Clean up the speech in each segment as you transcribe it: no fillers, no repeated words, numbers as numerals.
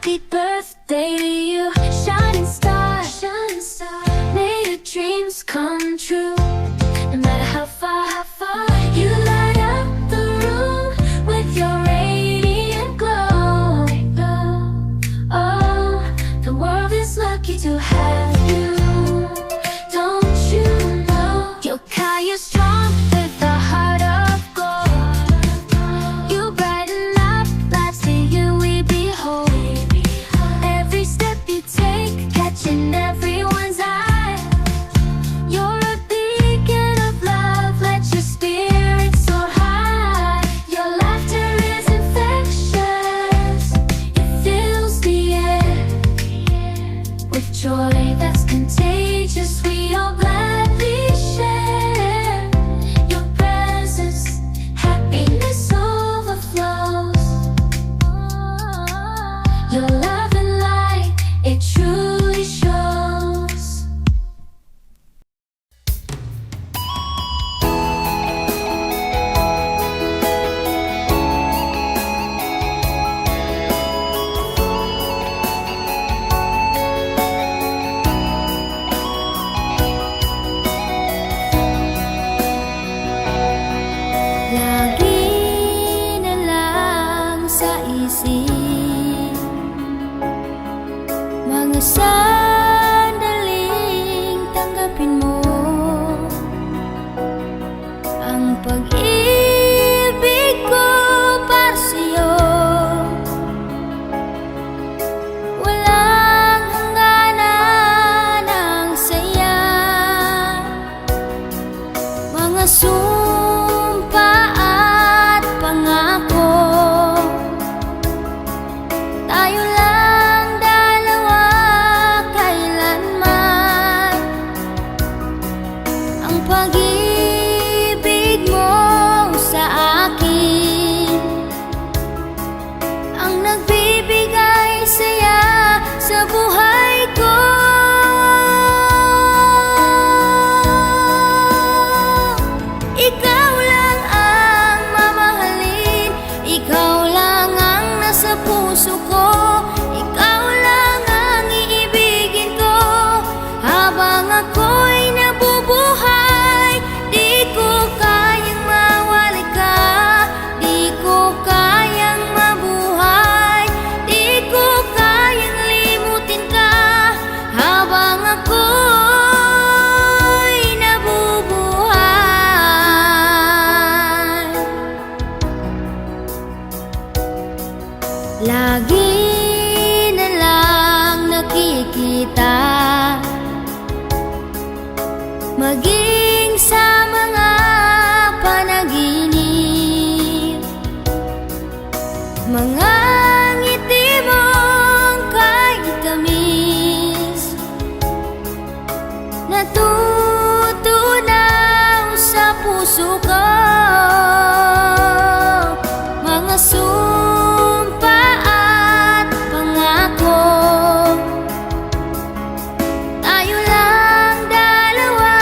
Happy birthday to you, shining star, shining star. May your dreams come true. No matter how far you light up the room with your radiant glow. Oh, the world is lucky to have you. Don't you know you're kind, you're strong with a heart of gold. You brighten up lives to you we behold. Every step you take, catching everyone's eye. You're a beacon of love, let your spirit soar high. Your laughter is infectious, it fills the air with joy that's contagious. We all gladly share your presence, happiness overflows. Your love and light, it truly shows. Lagi na lang sa isip mga sandaling tanggapin mo ang pag-ibig ko para sa'yo. Walang hangganan ng saya, mga sumpa at pangako. Tayo lang dalawa kailanman. Ang pag-ibig mo sa akin ang nagbibigay saya sa buhay ko. Ikaw lang ang mamahalin, ikaw lang ang nasa puso ko, ikaw lang ang iibigin ko habang ako'y nabubuhay. Di ko kayang mawala ka, di ko kayang mabuhay, di ko kayang limutin ka habang ako'y nabubuhay. Lagi na lang nakikita, maging sa mga panaginip, mga ngiti mong kahit tamis, natutunaw sa puso ko. Mga sumpa at pangako, tayo lang dalawa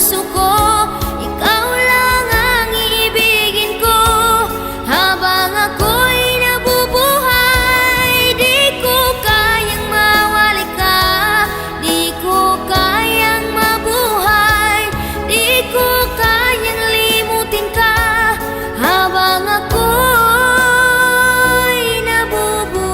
puso ko. Ikaw lang ang iibigin ko habang ako'y nabubuhay. Di ko kayang mawali ka, di ko kayang mabuhay, di ko kayang limutin ka habang ako'y nabubuhay.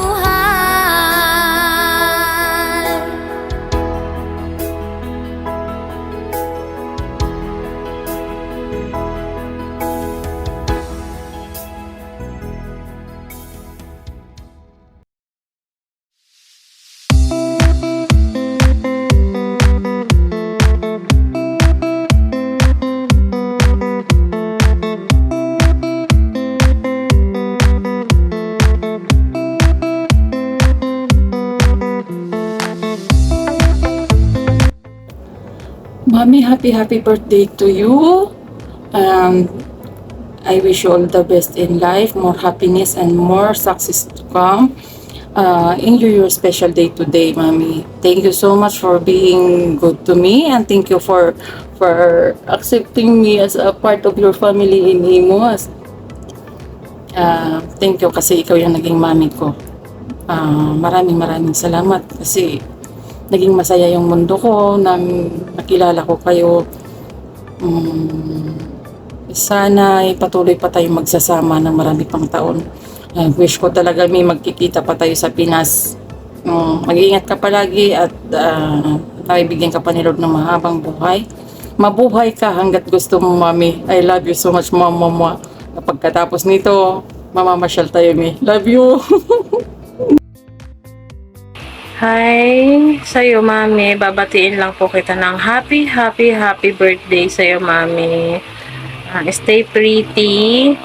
Mommy, happy birthday to you. I wish you all the best in life, more happiness and more success to come. Enjoy your special day today, Mommy. Thank you so much for being good to me, and thank you for accepting me as a part of your family in Imus. Thank you kasi ikaw yung naging mami ko. Maraming salamat kasi naging masaya yung mundo ko nang nakilala ko kayo. Sana patuloy pa tayong magsasama ng marami pang taon. Wish ko talaga may magkikita pa tayo sa Pinas. Mag-iingat ka palagi at bigyan ka pa ni Lord ng mahabang buhay. Mabuhay ka hanggat gusto mo, Mami. I love you so much, Mama. Pagkatapos nito, mamamasyal tayo, Mi. Love you! Hi, sa'yo mami, babatiin lang po kita ng happy birthday sa'yo mami. Stay pretty,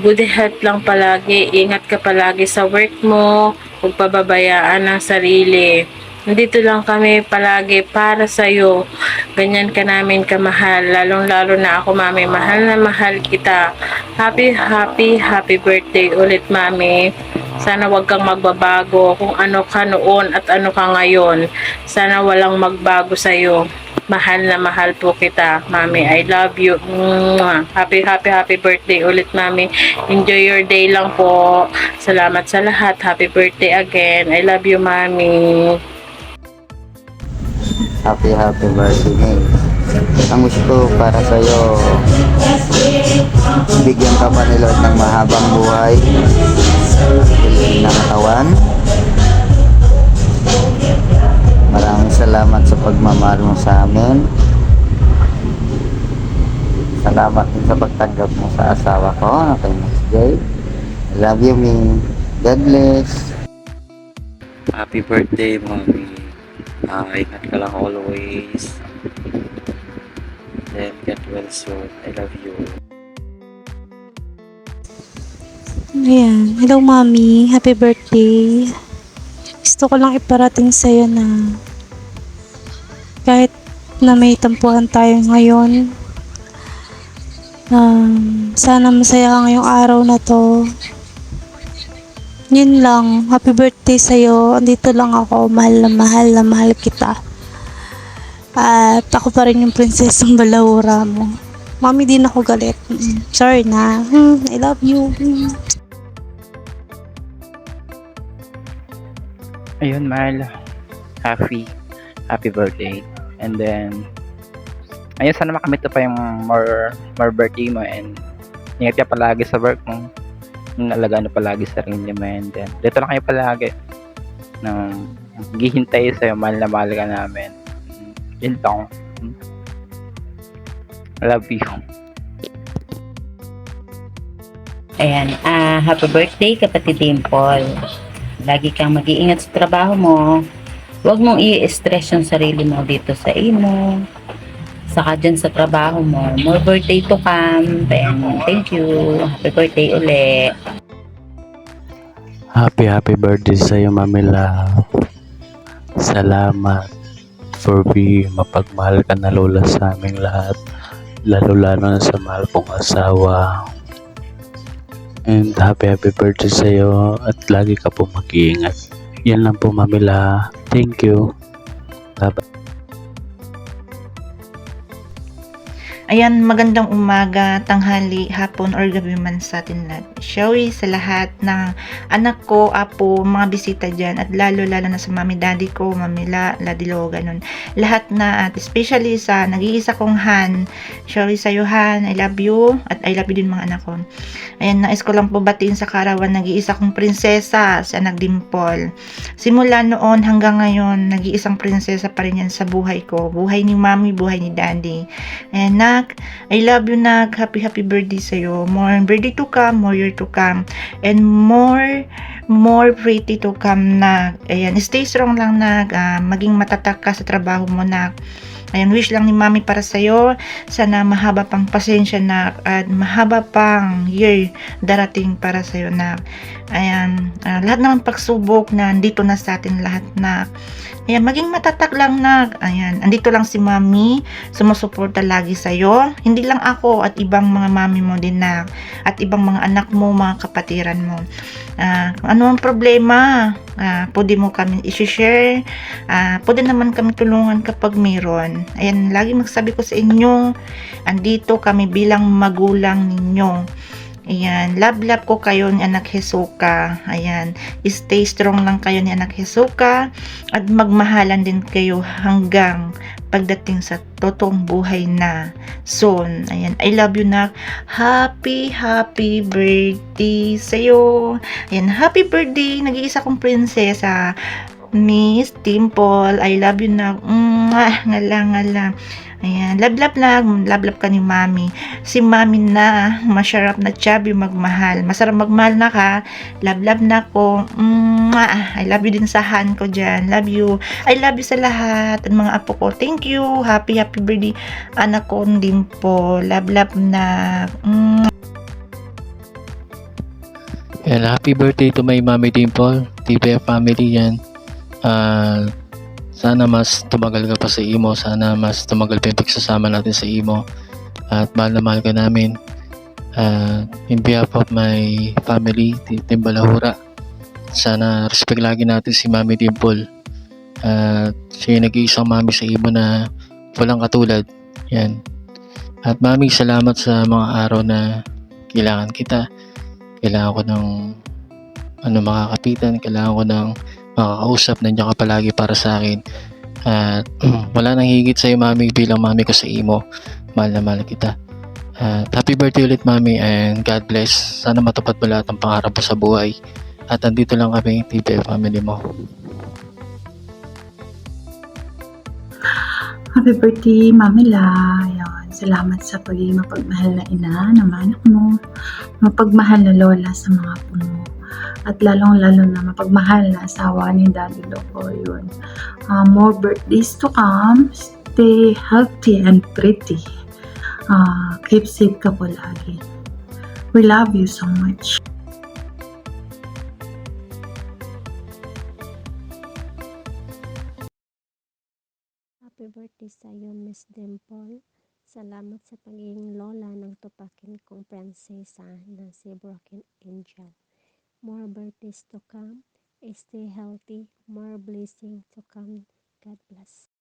good health lang palagi, ingat ka palagi sa work mo, huwag pababayaan ang sarili. Nandito lang kami palagi para sa'yo, ganyan ka namin kamahal, lalong-lalo na ako mami, mahal na mahal kita. Happy birthday ulit mami. Sana wag kang magbabago kung ano ka noon at ano ka ngayon. Sana walang magbago sa'yo. Mahal na mahal po kita, Mami. I love you. Happy birthday ulit, Mami. Enjoy your day lang po. Salamat sa lahat. Happy birthday again. I love you, Mami. Happy birthday. Ang wish ko para sa'yo, bigyan ka pa ni Lord ng mahabang buhay, ng katawan. Maraming salamat sa pagmamahal mo sa amin. Salamat din sa pagtanggap mo sa asawa ko na kay Miss Jay. I love you, me. God bless. Happy birthday, Mommy. Ingat ka lang always. Then get well soon. I love you. Ayan. Hello, Mami. Happy birthday. Gusto ko lang iparating sa'yo na kahit na may tampuhan tayo ngayon, sana masaya ka ngayong araw na to. Yun lang. Happy birthday sa'yo. Andito lang ako. Mahal na mahal kita. At ako pa rin yung prinsesang balaura mo. Mami, din ako galit. Sorry na. I love you. Ayun, Mal. Happy birthday. And then, ayun, sana makamit pa yung more birthday mo, and ingat ka palagi sa work mo. Alagaan mo palagi sa sarili mo, and then, dito lang kayo palagi. Maghihintay sa'yo, mahal na mahal ka namin. Yun lang. I love you. Ayan, happy birthday kapatid Dimple. Lagi kang mag-iingat sa trabaho mo. Huwag mong i-stress yung sarili mo dito sa imo. Saka dyan sa trabaho mo. More birthday to come. Then, thank you. Happy birthday ulit. Happy birthday sa iyo, Mami Love. Salamat for being mapagmahal ka na lola sa aming lahat. Lalo-lalo na sa mahal kong asawa. And happy birthday sa iyo at lagi ka po mag-iingat. Yan lang po, Mami Love. Thank you. Bye-bye. Ayan, magandang umaga, tanghali, hapon, or gabi man sa atin lahat. Shawi sa lahat ng anak ko, apo, mga bisita dyan, at lalo-lalo na sa mami daddy ko, mamila, ladilo, ganun. Lahat na, at especially sa nag-iisa kong Han. Shawi sa'yo, Han, I love you, at I love you din mga anak ko. Ayan, nais ko lang po batiin sa karawan, nag-iisa kong prinsesa, si anak Dimple. Simula noon hanggang ngayon, nag-iisang prinsesa pa rin yan sa buhay ko. Buhay ni mami, buhay ni daddy. Ayan, nak, I love you, nak. Happy birthday sa'yo. More birthday to come, more year to come, and more pretty to come, nak. Ayan, stay strong lang, nak. Maging matatak ka sa trabaho mo, nak. Ayan, wish lang ni mami para sa'yo. Sana mahaba pang pasensya, nak, at mahaba pang year darating para sa'yo, nak. Ayan, lahat ng pagsubok na andito na sa atin lahat, nak. Ayan, maging matatak lang, nak. Ayan, andito lang si mami, sumusuporta lagi sa'yo. Hindi lang ako at ibang mga mami mo din, nak. At ibang mga anak mo, mga kapatiran mo. Kung ano ang problema, pwede mo kami i-share. Pwede naman kami tulungan kapag mayroon. Ayan, lagi magsabi ko sa inyo, andito kami bilang magulang ninyo. Ayan, love ko kayo ni anak Hesuka. Ayan, stay strong lang kayo ni anak Hesuka at magmahalan din kayo hanggang pagdating sa totoong buhay na soon. Ayan, I love you, nak. Happy birthday sa'yo. Ayan, happy birthday, nag-iisa kong prinsesa, Miss Dimple. I love you, nak. Ngala. Ayan, love ka ni mami. Si mami na masarap na chubby magmahal. Masarap magmahal na ka. Love na ko. I love you din sa Han ko dyan. Love you. I love you sa lahat. At mga apo ko, thank you. Happy birthday. Anak ko din po. Love na. And happy birthday to my mommy Dimple, TBF family yan. Sana mas tumagal ka pa sa imo. Sana mas tumagal pa yung pagsasama natin sa imo. At mahal na mahal ka namin. In behalf of my family, Team Balahura, sana respect lagi natin si Mami Dimple. Siya yung nag-iisang mami sa imo na walang katulad. Yan. At mami, salamat sa mga araw na kailangan kita. Kailangan ko ng makakapitan. Kailangan ko ng makakausap. Nandiyan ka palagi para sa akin. At wala nang higit sa'yo, mami, bilang mami ko sa imo. Mahal na mahal kita. Happy birthday ulit, mami, and God bless. Sana matupad mo lahat ng pangarap mo sa buhay. At andito lang kami, TBF family mo. Happy birthday, Mami La. Yan. Salamat sa pagiging mapagmahal na ina ng mga anak mo, mapagmahal na lola sa mga apo mo, at lalong-lalo na mapagmahal na asawa ni Daddy Loco. Yun. More birthdays to come. Stay healthy and pretty. Keep safe ka po lagi. We love you so much. Happy birthday sa iyo, Miss Dimple. Salamat sa pagiging lola ng tupakin kong prinsesa na si Broken Angel. More birthdays to come. Stay healthy. More blessing to come. God bless.